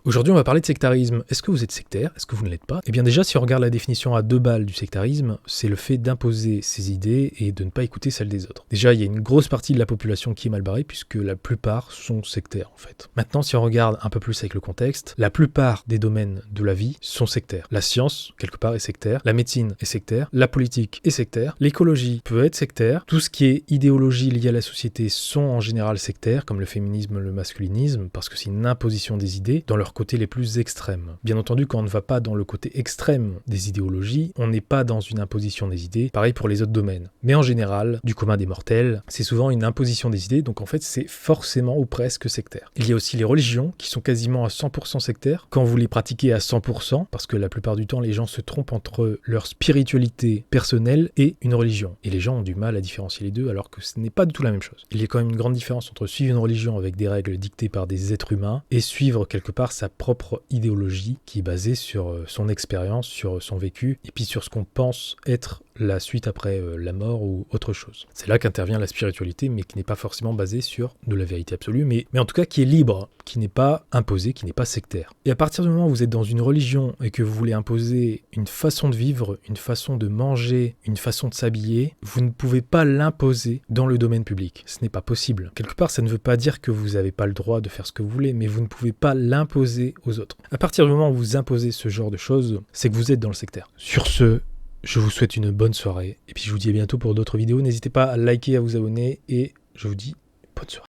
Aujourd'hui, on va parler de sectarisme. Est-ce que vous êtes sectaire? Est-ce que vous ne l'êtes pas? Eh bien déjà, si on regarde la définition à 2 balles du sectarisme, c'est le fait d'imposer ses idées et de ne pas écouter celles des autres. Déjà, il y a une grosse partie de la population qui est mal barrée puisque la plupart sont sectaires en fait. Maintenant, si on regarde un peu plus avec le contexte, la plupart des domaines de la vie sont sectaires. La science, quelque part, est sectaire. La médecine est sectaire. La politique est sectaire. L'écologie peut être sectaire. Tout ce qui est idéologie liée à la société sont en général sectaires, comme le féminisme, le masculinisme, parce que c'est une imposition des idées dans leur côté les plus extrêmes. Bien entendu, quand on ne va pas dans le côté extrême des idéologies, on n'est pas dans une imposition des idées, pareil pour les autres domaines. Mais en général, du commun des mortels, c'est souvent une imposition des idées, donc en fait c'est forcément ou presque sectaire. Il y a aussi les religions qui sont quasiment à 100% sectaires, quand vous les pratiquez à 100%, parce que la plupart du temps les gens se trompent entre leur spiritualité personnelle et une religion. Et les gens ont du mal à différencier les deux alors que ce n'est pas du tout la même chose. Il y a quand même une grande différence entre suivre une religion avec des règles dictées par des êtres humains et suivre quelque part sa propre idéologie qui est basée sur son expérience, sur son vécu et puis sur ce qu'on pense être la suite après la mort ou autre chose. C'est là qu'intervient la spiritualité, mais qui n'est pas forcément basée sur de la vérité absolue, mais en tout cas qui est libre, qui n'est pas imposée, qui n'est pas sectaire. Et à partir du moment où vous êtes dans une religion et que vous voulez imposer une façon de vivre, une façon de manger, une façon de s'habiller, vous ne pouvez pas l'imposer dans le domaine public. Ce n'est pas possible. Quelque part, ça ne veut pas dire que vous n'avez pas le droit de faire ce que vous voulez, mais vous ne pouvez pas l'imposer aux autres. À partir du moment où vous imposez ce genre de choses, c'est que vous êtes dans le sectaire. Sur ce, je vous souhaite une bonne soirée, et puis je vous dis à bientôt pour d'autres vidéos. N'hésitez pas à liker, à vous abonner, et je vous dis bonne soirée.